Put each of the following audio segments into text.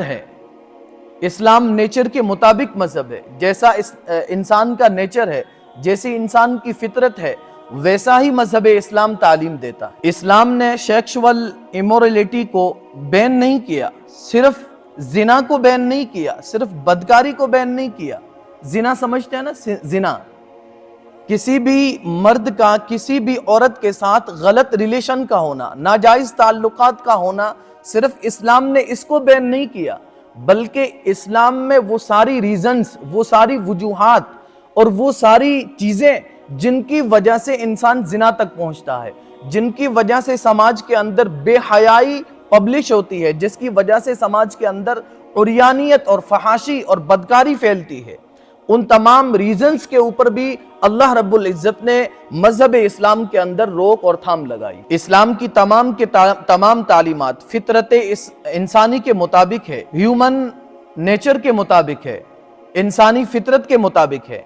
ہے۔ اسلام نیچر کے مطابق مذہب ہے، جیسا انسان کا نیچر ہے، جیسی انسان کی فطرت ہے، ویسا ہی مذہب اسلام تعلیم دیتا ہے۔ اسلام نے سیکشول ایمورلٹی کو بین نہیں کیا، صرف زنا کو بین نہیں کیا، صرف بدکاری کو بین نہیں کیا۔ زنا سمجھتے ہیں نا، زنا کسی بھی مرد کا کسی بھی عورت کے ساتھ غلط ریلیشن کا ہونا، ناجائز تعلقات کا ہونا، صرف اسلام نے اس کو بین نہیں کیا، بلکہ اسلام میں وہ ساری ریزنز، وہ ساری وجوہات اور وہ ساری چیزیں جن کی وجہ سے انسان زنا تک پہنچتا ہے، جن کی وجہ سے سماج کے اندر بے حیائی پبلش ہوتی ہے، جس کی وجہ سے سماج کے اندر عریانیت اور فحاشی اور بدکاری پھیلتی ہے، ان تمام ریزنز کے اوپر بھی اللہ رب العزت نے مذہب اسلام کے اندر روک اور تھام لگائی۔ اسلام کی تمام تعلیمات فطرت انسانی کے مطابق ہے، ہیومن نیچر کے مطابق ہے، انسانی فطرت کے مطابق ہے۔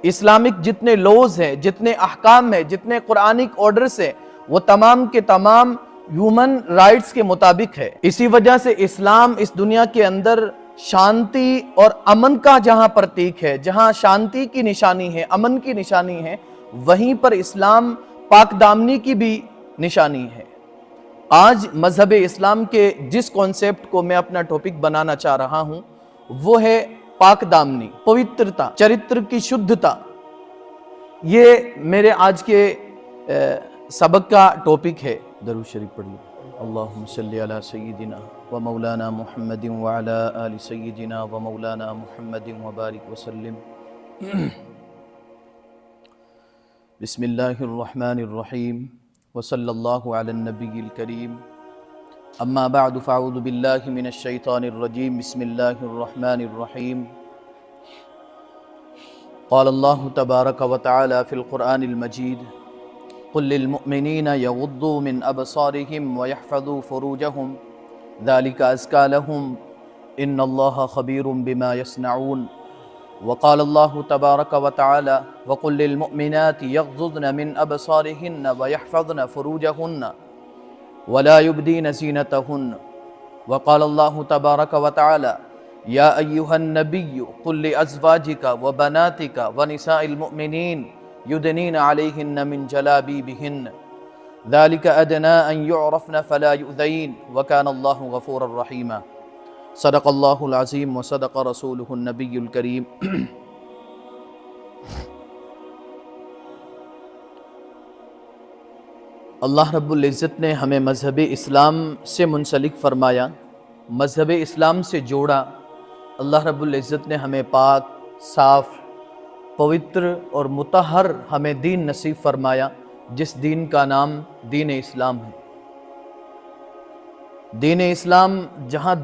اسلامک جتنے لوز ہیں، جتنے احکام ہیں، جتنے قرآنک آرڈرز ہیں، وہ تمام کے تمام ہیومن رائٹس کے مطابق ہے۔ اسی وجہ سے اسلام اس دنیا کے اندر شانتی اور امن کا جہاں پرتیک ہے، جہاں شانتی کی نشانی ہے، امن کی نشانی ہے، وہیں پر اسلام پاک دامنی کی بھی نشانی ہے۔ آج مذہب اسلام کے جس کانسیپٹ کو میں اپنا ٹاپک بنانا چاہ رہا ہوں وہ ہے پاک دامنی، پوترتا، چرتر کی شدھتا۔ یہ میرے آج کے سبق کا ٹاپک ہے۔ درود شریف پڑھیے۔ اللہم صلی علی سیدنا و مولانا محمد وعلی آل سیدنا و مولانا محمد وبارک وسلم۔ بسم اللہ الرحمن الرحیم وصلی اللہ علی النبی الکریم۔ اما بعد فاعوذ باللہ من الشیطان الرجیم۔ بسم اللہ الرحمن الرحیم۔ قال اللہ تبارک و تعالی فی القرآن المجید قل للمؤمنین یغضوا من ابصارهم ویحفظوا فروجهم ذلك ازکى لهم ان اللہ خبیر بما یصنعون۔ وقال اللہ تبارک و تعالی وقل للمؤمنات یغضضن من ابصارهن ویحفظن فروجهن ولا يبدين زینتهن۔ وقال اللہ تبارک و تعالی یا ایہا النبی قل لأزواجک وبناتک ونساء المؤمنین یدنین علیہن من جلابیبہن ذلك ادنى ان يعرفن فلا يؤذین وکان اللہ غفورا رحیما۔ صدق اللہ العظیم وصدق رسولہ النبی الکریم۔ اللہ رب العزت نے ہمیں مذہب اسلام سے منسلک فرمایا، مذہب اسلام سے جوڑا۔ اللہ رب العزت نے ہمیں پاک، صاف، پوتر اور مطہر ہمیں دین نصیب فرمایا، جس دین کا نام دین اسلام ہے۔ دین اسلام جہاں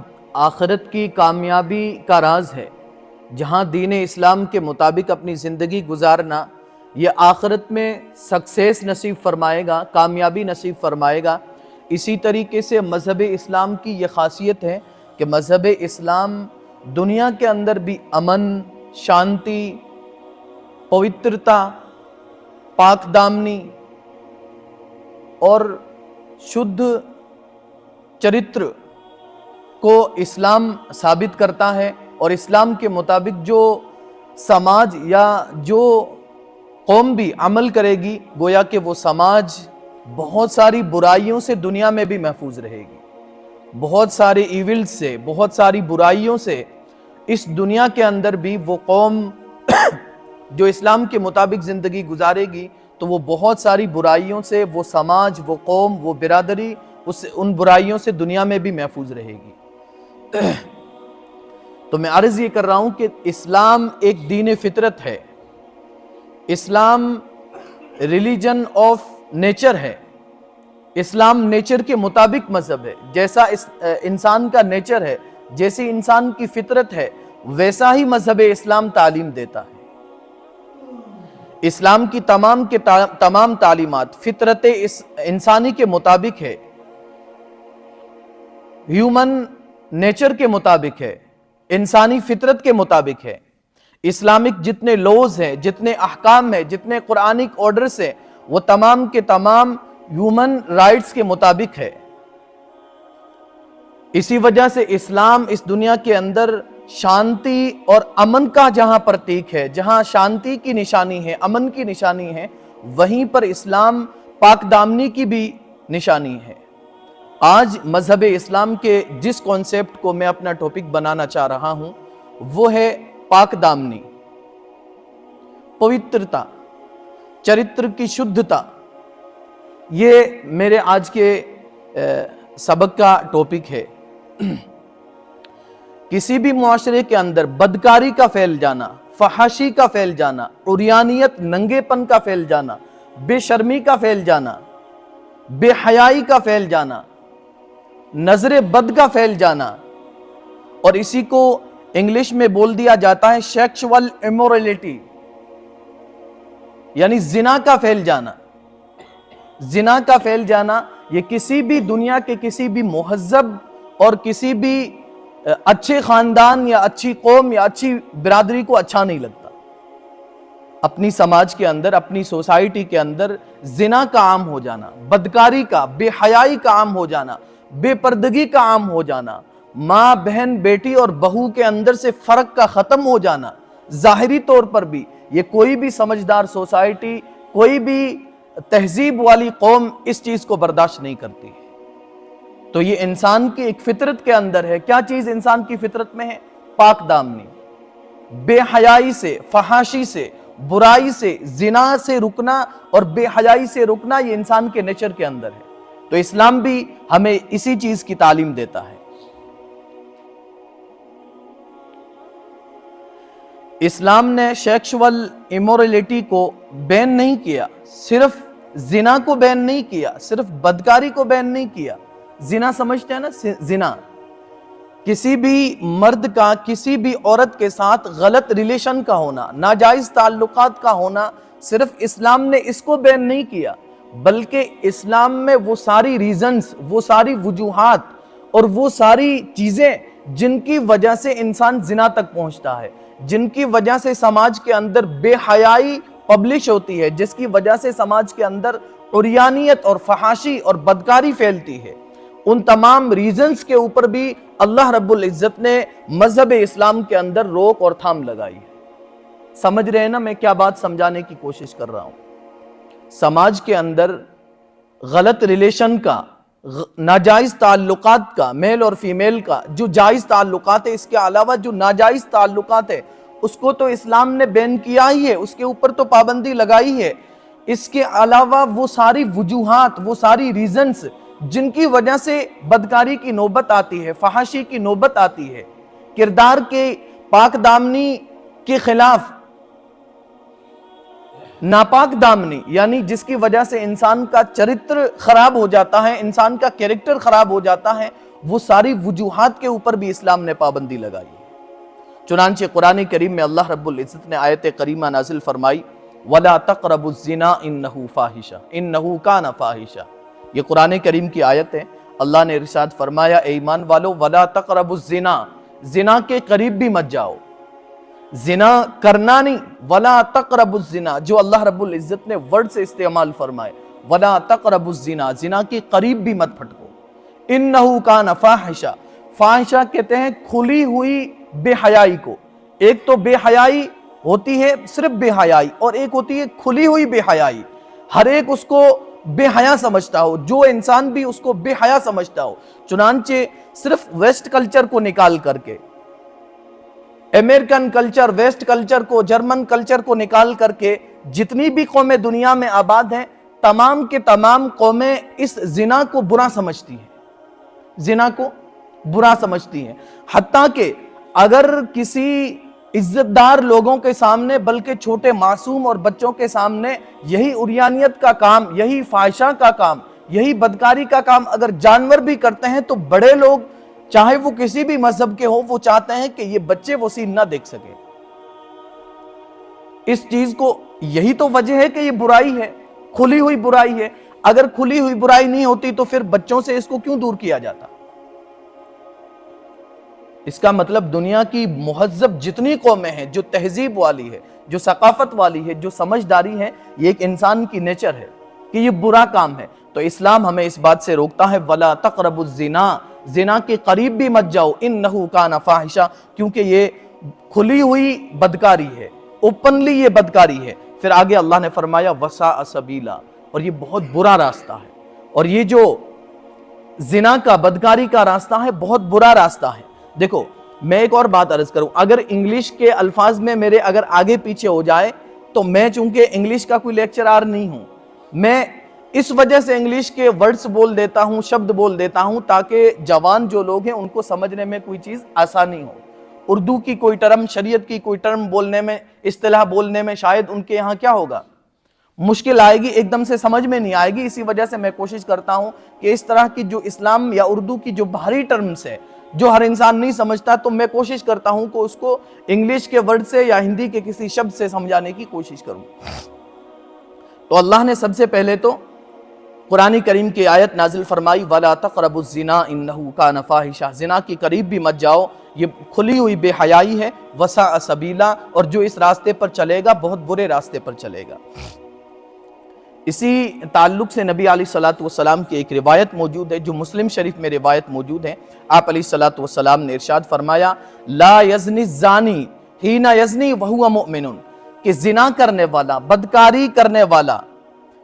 آخرت کی کامیابی کا راز ہے، جہاں دین اسلام کے مطابق اپنی زندگی گزارنا یہ آخرت میں سکسیس نصیب فرمائے گا، کامیابی نصیب فرمائے گا، اسی طریقے سے مذہب اسلام کی یہ خاصیت ہے کہ مذہب اسلام دنیا کے اندر بھی امن، شانتی، پوترتا، پاک دامنی اور شدھ چرتر کو اسلام ثابت کرتا ہے، اور اسلام کے مطابق جو سماج یا جو قوم بھی عمل کرے گی گویا کہ وہ سماج بہت ساری برائیوں سے دنیا میں بھی محفوظ رہے گی، بہت سارے ایونٹ سے، بہت ساری برائیوں سے اس دنیا کے اندر بھی وہ قوم جو اسلام کے مطابق زندگی گزارے گی تو وہ بہت ساری برائیوں سے، وہ سماج، وہ قوم، وہ برادری ان برائیوں سے دنیا میں بھی محفوظ رہے گی۔ تو میں عرض یہ کر رہا ہوں کہ اسلام ایک دین فطرت ہے، اسلام ریلیجن آف نیچر ہے، اسلام نیچر کے مطابق مذہب ہے، جیسا انسان کا نیچر ہے، جیسی انسان کی فطرت ہے، ویسا ہی مذہب اسلام تعلیم دیتا ہے۔ اسلام کی تمام تعلیمات فطرت انسانی کے مطابق ہے، ہیومن نیچر کے مطابق ہے، انسانی فطرت کے مطابق ہے۔ اسلامک جتنے لوز ہیں، جتنے احکام ہیں، جتنے قرآنک آرڈرز ہیں، وہ تمام کے تمام ہیومن رائٹس کے مطابق ہے۔ اسی وجہ سے اسلام اس دنیا کے اندر شانتی اور امن کا جہاں پرتیک ہے، جہاں شانتی کی نشانی ہے، امن کی نشانی ہے، وہیں پر اسلام پاک دامنی کی بھی نشانی ہے۔ آج مذہب اسلام کے جس کانسیپٹ کو میں اپنا ٹاپک بنانا چاہ رہا ہوں وہ ہے پاک دامنی، پوترتا، چرتر کی شدھتا۔ یہ میرے آج کے سبق کا ٹاپک ہے۔ کسی بھی معاشرے کے اندر بدکاری کا پھیل جانا، فحاشی کا پھیل جانا، عریانیت، ننگے پن کا پھیل جانا، بے شرمی کا پھیل جانا، بے حیائی کا پھیل جانا، نظر بد کا پھیل جانا، اور اسی کو انگلش میں بول دیا جاتا ہے سیکشول ایمورلٹی، یعنی زنا کا پھیل جانا۔ زنا کا پھیل جانا یہ کسی بھی دنیا کے کسی بھی مہذب اور کسی بھی اچھے خاندان یا اچھی قوم یا اچھی برادری کو اچھا نہیں لگتا۔ اپنی سماج کے اندر، اپنی سوسائٹی کے اندر زنا کا عام ہو جانا، بدکاری کا، بے حیائی کا عام ہو جانا، بے پردگی کا عام ہو جانا، ماں، بہن، بیٹی اور بہو کے اندر سے فرق کا ختم ہو جانا، ظاہری طور پر بھی یہ کوئی بھی سمجھدار سوسائٹی، کوئی بھی تہذیب والی قوم اس چیز کو برداشت نہیں کرتی ہے۔ تو یہ انسان کی ایک فطرت کے اندر ہے۔ کیا چیز انسان کی فطرت میں ہے؟ پاک دامنی، بے حیائی سے، فحاشی سے، برائی سے، زنا سے رکنا اور بے حیائی سے رکنا، یہ انسان کے نیچر کے اندر ہے۔ تو اسلام بھی ہمیں اسی چیز کی تعلیم دیتا ہے۔ اسلام نے سیکشول ایمورلٹی کو بین نہیں کیا، صرف زنا کو بین نہیں کیا، صرف بدکاری کو بین نہیں کیا۔ زنا سمجھتے ہیں نا، زنا کسی بھی مرد کا کسی بھی عورت کے ساتھ غلط ریلیشن کا ہونا، ناجائز تعلقات کا ہونا، صرف اسلام نے اس کو بین نہیں کیا، بلکہ اسلام میں وہ ساری ریزنز، وہ ساری وجوہات اور وہ ساری چیزیں جن کی وجہ سے انسان زنا تک پہنچتا ہے، جن کی وجہ سے سماج کے اندر بے حیائی پبلش ہوتی ہے، جس کی وجہ سے سماج کے اندر عریانیت اور فحاشی اور بدکاری پھیلتی ہے، ان تمام ریزنز کے اوپر بھی اللہ رب العزت نے مذہب اسلام کے اندر روک اور تھام لگائی ہے۔ سمجھ رہے ہیں نا میں کیا بات سمجھانے کی کوشش کر رہا ہوں؟ سماج کے اندر غلط ریلیشن کا، ناجائز تعلقات کا، میل اور فیمیل کا، جو جائز تعلقات ہے، اس کے علاوہ جو ناجائز تعلقات ہے اس کو تو اسلام نے بین کیا ہی ہے، اس کے اوپر تو پابندی لگائی ہے۔ اس کے علاوہ وہ ساری وجوہات، وہ ساری ریزنز جن کی وجہ سے بدکاری کی نوبت آتی ہے، فحاشی کی نوبت آتی ہے، کردار کے پاک دامنی کے خلاف ناپاک دامنی، یعنی جس کی وجہ سے انسان کا چرتر خراب ہو جاتا ہے، انسان کا کیریکٹر خراب ہو جاتا ہے، وہ ساری وجوہات کے اوپر بھی اسلام نے پابندی لگائی ہے۔ چنانچہ قرآن کریم میں اللہ رب العزت نے آیت کریمہ نازل فرمائی وَلَا تَقْرَبُوا الزِّنَا إِنَّهُ فَاحِشَةٌ إِنَّهُ كَانَ فَاحِشَةٌ۔ یہ قرآن کریم کی آیت ہے۔ اللہ نے ارشاد فرمایا اے ایمان والو وَلَا تَقْرَبُوا الزِّنَا، زنا کے قریب بھی مت جاؤ، زنا کرنا نہیں، وَلَا تَقْرَبُوا الزِّنَا، جو اللہ رب العزت نے ورڈ سے استعمال فرمائے، وَلَا تَقْرَبُوا الزِّنَا، زنا کے قریب بھی مت پھٹکو، إِنَّهُ كَانَ فَاحِشَةٌ، فاحشہ کہتے ہیں کھلی ہوئی بے حیائی کو۔ ایک تو بے حیائی ہوتی ہے صرف بے حیائی، اور ایک ہوتی ہے کھلی ہوئی بے حیائی، ہر ایک اس کو بے حیا سمجھتا ہو، جو انسان بھی اس کو بے حیا سمجھتا ہو۔ چنانچہ صرف ویسٹ کلچر کو نکال کر کے، امریکن کلچر، ویسٹ کلچر کو، جرمن کلچر کو نکال کر کے جتنی بھی قومیں دنیا میں آباد ہیں، تمام کے تمام قومیں اس زنا کو برا سمجھتی ہیں، زنا کو برا سمجھتی ہیں۔ حتیٰ کہ اگر کسی عزت دار لوگوں کے سامنے، بلکہ چھوٹے معصوم اور بچوں کے سامنے یہی عریانیت کا کام، یہی فاحشہ کا کام، یہی بدکاری کا کام اگر جانور بھی کرتے ہیں تو بڑے لوگ، چاہے وہ کسی بھی مذہب کے ہوں، وہ چاہتے ہیں کہ یہ بچے وہ سین نہ دیکھ سکے۔ اس چیز کو، یہی تو وجہ ہے کہ یہ برائی ہے، کھلی ہوئی برائی ہے۔ اگر کھلی ہوئی برائی نہیں ہوتی تو پھر بچوں سے اس کو کیوں دور کیا جاتا؟ اس کا مطلب دنیا کی مہذب جتنی قومیں ہیں، جو تہذیب والی ہے، جو ثقافت والی ہے، جو سمجھداری ہے، یہ ایک انسان کی نیچر ہے کہ یہ برا کام ہے۔ تو اسلام ہمیں اس بات سے روکتا ہے وَلَا تَقْرَبُوا الزِّنَا، زنا کے قریب بھی مت جاؤ، انہو کان فاحشہ، کیونکہ یہ کھلی ہوئی بدکاری ہے، اوپنلی یہ بدکاری ہے۔ پھر آگے اللہ نے فرمایا وساء سبیلا، اور یہ بہت برا راستہ ہے، اور یہ جو زنا کا بدکاری کا راستہ ہے بہت برا راستہ ہے۔ دیکھو میں ایک اور بات عرض کروں، اگر انگلش کے الفاظ میں میرے اگر آگے پیچھے ہو جائے تو میں چونکہ انگلش کا کوئی لیکچرار نہیں ہوں، میں اس وجہ سے انگلش کے ورڈز بول دیتا ہوں، شبد بول دیتا ہوں تاکہ جوان جو لوگ ہیں ان کو سمجھنے میں کوئی چیز آسانی ہو۔ اردو کی کوئی ٹرم، شریعت کی کوئی ٹرم بولنے میں، اصطلاح بولنے میں شاید ان کے یہاں کیا ہوگا، مشکل آئے گی، ایک دم سے سمجھ میں نہیں آئے گی۔ اسی وجہ سے میں کوشش کرتا ہوں کہ اس طرح کی جو اسلام یا اردو کی جو بھاری ٹرمز ہے جو ہر انسان نہیں سمجھتا، تو میں کوشش کرتا ہوں کہ اس کو انگلش کے ورڈ سے یا ہندی کے کسی شبد سے سمجھانے کی کوشش کروں۔ تو اللہ نے سب سے پہلے تو قرآن کریم کی آیت نازل فرمائی وَلَا تَقْرَبُوا الزِّنَا إِنَّهُ كَانَ فَاحِشًا، زنا کی قریب بھی مت جاؤ، یہ کھلی ہوئی بے حیائی ہے، وَسَاءَ سَبِیلًا، اور جو اس راستے پر چلے گا بہت برے راستے پر چلے گا۔ اسی تعلق سے نبی علیہ السلام کی ایک روایت موجود ہے جو مسلم شریف میں روایت موجود ہے۔ آپ علیہ السلام نے ارشاد فرمایا لا یزنی الزانی حین یزنی وہو مؤمن، کہ زنا کرنے والا، بدکاری کرنے والا،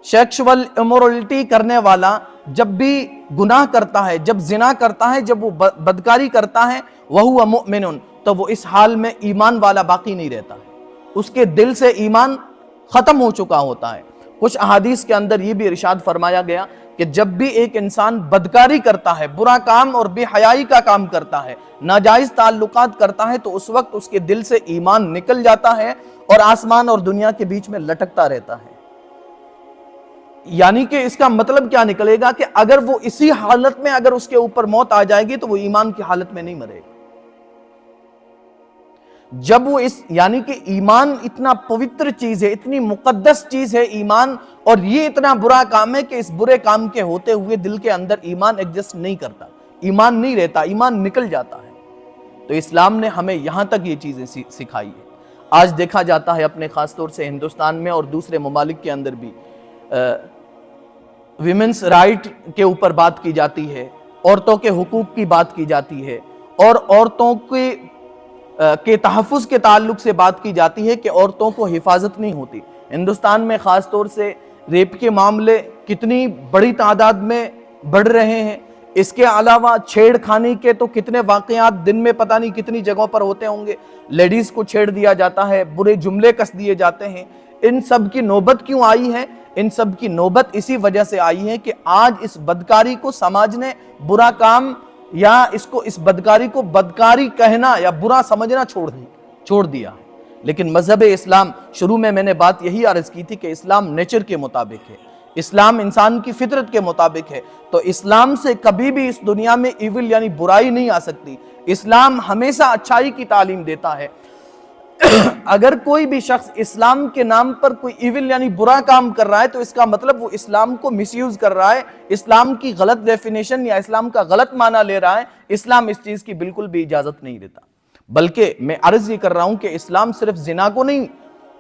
سیکشول امورلٹی کرنے والا جب بھی گناہ کرتا ہے، جب زنا کرتا ہے، جب وہ بدکاری کرتا ہے، وہو مؤمن، تو وہ اس حال میں ایمان والا باقی نہیں رہتا ہے، اس کے دل سے ایمان ختم ہو چکا ہوتا ہے۔ کچھ احادیث کے اندر یہ بھی ارشاد فرمایا گیا کہ جب بھی ایک انسان بدکاری کرتا ہے، برا کام اور بے حیائی کا کام کرتا ہے، ناجائز تعلقات کرتا ہے، تو اس وقت اس کے دل سے ایمان نکل جاتا ہے اور آسمان اور دنیا کے بیچ میں لٹکتا رہتا ہے۔ یعنی کہ اس کا مطلب کیا نکلے گا کہ اگر وہ اسی حالت میں اگر اس کے اوپر موت آ جائے گی تو وہ ایمان کی حالت میں نہیں مرے گا۔ جب وہ یعنی کہ ایمان اتنا پوتر چیز ہے، اتنی مقدس چیز ہے ایمان، اور یہ اتنا برا کام ہے کہ اس برے کام کے ہوتے ہوئے دل کے اندر ایمان ایگزسٹ نہیں کرتا، ایمان نہیں رہتا، ایمان نکل جاتا ہے۔ تو اسلام نے ہمیں یہاں تک یہ چیزیں سکھائی ہے۔ آج دیکھا جاتا ہے اپنے خاص طور سے ہندوستان میں اور دوسرے ممالک کے اندر بھی ویمنس رائٹ کے اوپر بات کی جاتی ہے، عورتوں کے حقوق کی بات کی جاتی ہے، اور عورتوں کے تحفظ کے تعلق سے بات کی جاتی ہے کہ عورتوں کو حفاظت نہیں ہوتی۔ ہندوستان میں خاص طور سے ریپ کے معاملے کتنی بڑی تعداد میں بڑھ رہے ہیں، اس کے علاوہ چھیڑ خانی کے تو کتنے واقعات دن میں پتہ نہیں کتنی جگہوں پر ہوتے ہوں گے، لیڈیز کو چھیڑ دیا جاتا ہے، برے جملے کس دیے جاتے ہیں۔ ان سب کی نوبت کیوں آئی ہے؟ ان سب کی نوبت اسی وجہ سے آئی ہے کہ آج اس بدکاری کو سماج نے برا کام یا اس بدکاری کو بدکاری کہنا یا برا سمجھنا چھوڑ دیا ہے۔ لیکن مذہب اسلام، شروع میں نے بات یہی عرض کی تھی کہ اسلام نیچر کے مطابق ہے، اسلام انسان کی فطرت کے مطابق ہے، تو اسلام سے کبھی بھی اس دنیا میں ایول یعنی برائی نہیں آ سکتی۔ اسلام ہمیشہ اچھائی کی تعلیم دیتا ہے۔ اگر کوئی بھی شخص اسلام کے نام پر کوئی ایول یعنی برا کام کر رہا ہے تو اس کا مطلب وہ اسلام کو مس یوز کر رہا ہے، اسلام کی غلط ڈیفینیشن یا اسلام کا غلط معنی لے رہا ہے۔ اسلام اس چیز کی بالکل بھی اجازت نہیں دیتا، بلکہ میں عرض یہ کر رہا ہوں کہ اسلام صرف زنا کو نہیں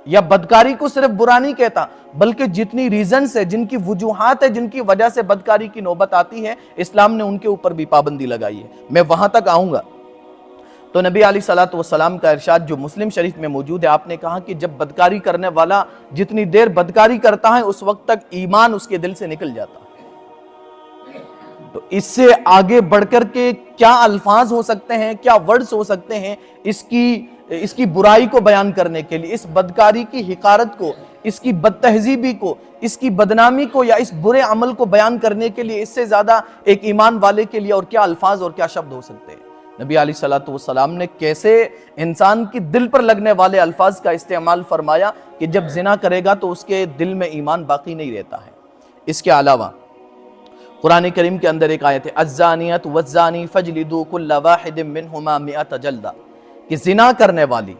یا بدکاری کو صرف برا نہیں کہتا، بلکہ جتنی ریزنز ہے، جن کی وجوہات ہے، جن کی وجہ سے بدکاری کی نوبت آتی ہے، اسلام نے ان کے اوپر بھی پابندی لگائی ہے۔ میں وہاں تک آؤں گا۔ تو نبی علیہ السلام کا ارشاد جو مسلم شریف میں موجود ہے، آپ نے کہا کہ جب بدکاری کرنے والا جتنی دیر بدکاری کرتا ہے اس وقت تک ایمان اس کے دل سے نکل جاتا ہے۔ تو اس سے آگے بڑھ کر کے کیا الفاظ ہو سکتے ہیں، کیا ورڈز ہو سکتے ہیں اس کی برائی کو بیان کرنے کے لیے، اس بدکاری کی حقارت کو، اس کی بد تہذیبی کو، اس کی بدنامی کو یا اس برے عمل کو بیان کرنے کے لیے اس سے زیادہ ایک ایمان والے کے لیے اور کیا الفاظ اور کیا شبد ہو سکتے ہیں۔ نبی علیہ السلام نے کیسے انسان کی دل پر لگنے والے الفاظ کا استعمال فرمایا کہ جب زنا کرے گا تو اس کے دل میں ایمان باقی نہیں رہتا ہے۔ اس کے علاوہ قرآن کریم کے اندر ایک آیت ہے الزانیۃ والزانی فاجلدوا کل واحد منہما 100 جلدہ، کہ زنا کرنے والی،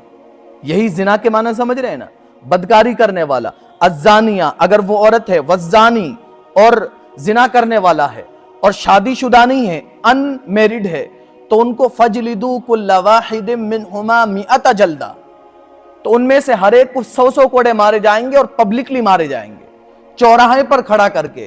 یہی زنا کے معنی سمجھ رہے ہیں نا، بدکاری کرنے والا، الزانیہ اگر وہ عورت ہے، والزانی اور زنا کرنے والا ہے اور شادی شدہ نہیں ہے، ان میرڈ ہے، تو ان کو فجلدوا کل واحد منہما 100 جلدہ، تو ان میں سے ہر ایک کو 100 کوڑے مارے جائیں گے اور پبلکلی مارے جائیں گے، چوراہے پر کھڑا کر کے،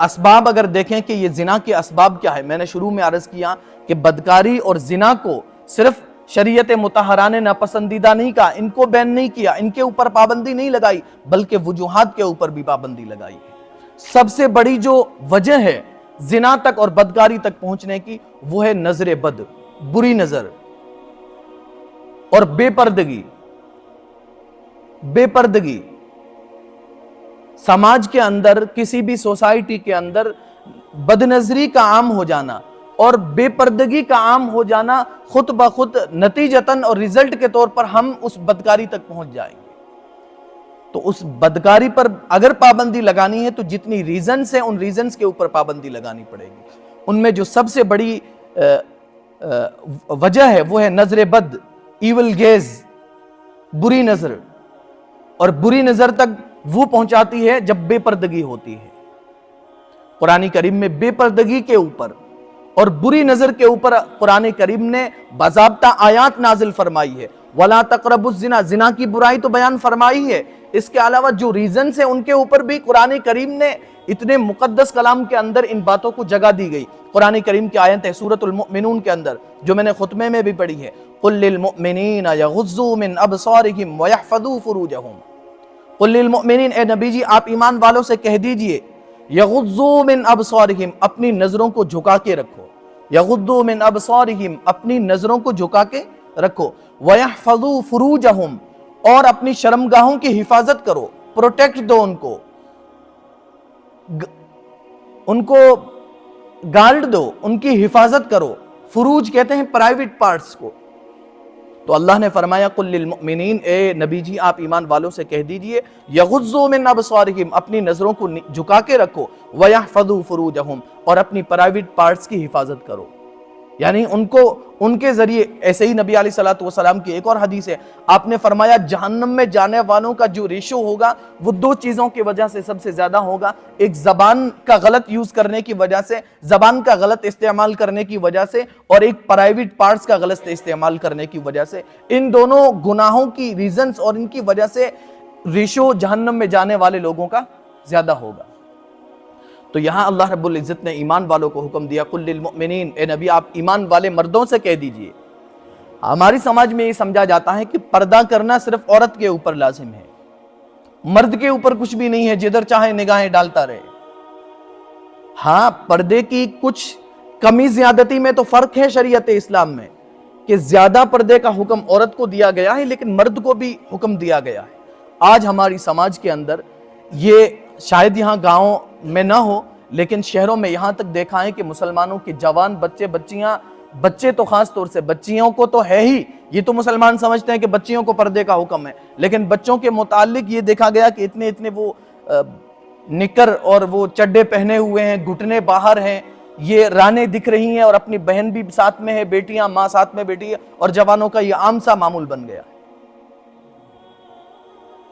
اسباب اگر دیکھیں کہ یہ زنا کے اسباب کیا ہے، میں نے شروع میں عرض کیا کہ بدکاری اور زنا کو صرف شریعت مطہرہ نے ناپسندیدہ نہیں کہا، ان کو بین نہیں کیا، ان کے اوپر پابندی نہیں لگائی، بلکہ وجوہات کے اوپر بھی پابندی لگائی ہے۔ سب سے بڑی جو وجہ ہے زنا تک اور بدکاری تک پہنچنے کی، وہ ہے نظر بد، بری نظر اور بے پردگی۔ بے پردگی سماج کے اندر، کسی بھی سوسائٹی کے اندر بد نظری کا عام ہو جانا اور بے پردگی کا عام ہو جانا خود بخود نتیجتاً اور ریزلٹ کے طور پر ہم اس بدکاری تک پہنچ جائیں گے۔ تو اس بدکاری پر اگر پابندی لگانی ہے تو جتنی ریزنز ہیں ان ریزنز کے اوپر پابندی لگانی پڑے گی۔ ان میں جو سب سے بڑی وجہ ہے وہ ہے نظر بد، ایول گیز، بری نظر، اور بری نظر تک وہ پہنچاتی ہے جب بے پردگی ہوتی ہے۔ قرآن کریم میں بے پردگی کے اوپر اور بری نظر کے اوپر قرآن کریم نے باضابطہ آیات نازل فرمائی ہے۔ وَلَا تَقْرَبُوا الزِّنَا، زنا کی برائی تو بیان فرمائی ہے، اس کے علاوہ جو ریزنز ہیں ان کے اوپر بھی قرآن کریم نے اتنے مقدس کلام کے اندر ان باتوں کو جگہ دی گئی۔ قرآن کریم کی آیت ہے سورۃ المؤمنون کے اندر، جو میں نے خطبے میں بھی پڑھی ہے، قُل لِّلْمُؤْمِنِينَ يَغُضُّوا مِنْ أَبْصَارِهِمْ وَيَحْفَظُوا فُرُوجَهُمْ۔ قُل لِّلْمُؤْمِنِينَ، اے نبی جی آپ ایمان والوں سے کہہ دیجئے، یغضوا من ابصارہم، اپنی نظروں کو جھکا کے رکھو، یغضوا من ابصارہم، اپنی نظروں کو جھکا کے رکھو، وَيَحْفَظُوا فُرُوجَهُمْ، اور اپنی شرمگاہوں کی حفاظت کرو، پروٹیکٹ دو ان کو گارڈ دو، ان کی حفاظت کرو۔ فروج کہتے ہیں پرائیویٹ پارٹس کو۔ تو اللہ نے فرمایا قُل لِّلْمُؤْمِنِينَ، اے نبی جی آپ ایمان والوں سے کہہ دیجئے، یغضوا من ابصارہم، اپنی نظروں کو جھکا کے رکھو، وَيَحْفَظُوا فُرُوجَهُمْ، اور اپنی پرائیویٹ پارٹس کی حفاظت کرو۔ یعنی ان کے ذریعے، ایسے ہی نبی علیہ السلام کی ایک اور حدیث ہے، آپ نے فرمایا جہنم میں جانے والوں کا جو ریشو ہوگا وہ دو چیزوں کی وجہ سے سب سے زیادہ ہوگا۔ ایک زبان کا غلط یوز کرنے کی وجہ سے، زبان کا غلط استعمال کرنے کی وجہ سے، اور ایک پرائیویٹ پارٹس کا غلط استعمال کرنے کی وجہ سے۔ ان دونوں گناہوں کی ریزنز اور ان کی وجہ سے ریشو جہنم میں جانے والے لوگوں کا زیادہ ہوگا۔ تو یہاں اللہ رب العزت نے ایمان والوں کو حکم دیا قُل لِّلْمُؤْمِنِينَ، اے نبی آپ ایمان والے مردوں سے کہہ دیجئے۔ ہماری سماج میں یہ سمجھا جاتا ہے کہ پردہ کرنا صرف عورت کے اوپر لازم ہے، مرد کے اوپر کچھ بھی نہیں ہے، جدھر چاہے نگاہیں ڈالتا رہے۔ ہاں، پردے کی کچھ کمی زیادتی میں تو فرق ہے شریعت اسلام میں، کہ زیادہ پردے کا حکم عورت کو دیا گیا ہے لیکن مرد کو بھی حکم دیا گیا ہے۔ آج ہماری سماج کے اندر یہ شاید یہاں گاؤں میں نہ ہو لیکن شہروں میں یہاں تک دیکھا ہے کہ مسلمانوں کے جوان بچے، بچیاں، بچے تو خاص طور سے، بچیوں کو تو ہے ہی، یہ تو مسلمان سمجھتے ہیں کہ بچیوں کو پردے کا حکم ہے، لیکن بچوں کے متعلق یہ دیکھا گیا کہ اتنے وہ نکر اور وہ چڈے پہنے ہوئے ہیں، گھٹنے باہر ہیں، یہ رانیں دکھ رہی ہیں، اور اپنی بہن بھی ساتھ میں ہے، بیٹیاں، ماں ساتھ میں بیٹی ہے، اور جوانوں کا یہ عام سا معمول بن گیا۔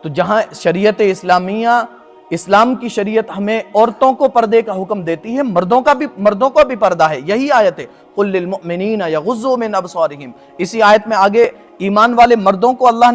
تو جہاں شریعت اسلامیہ، اسلام کی شریعت ہمیں عورتوں کو پردے کا حکم دیتی ہے، مردوں کو بھی پردہ ہے۔ یہی آیت ہے قُل لِّلْمُؤْمِنِينَ يَغُضُّوا مِنْ أَبْصَارِهِمْ۔ اسی آیت میں آگے ایمان والے مردوں کو اللہ نے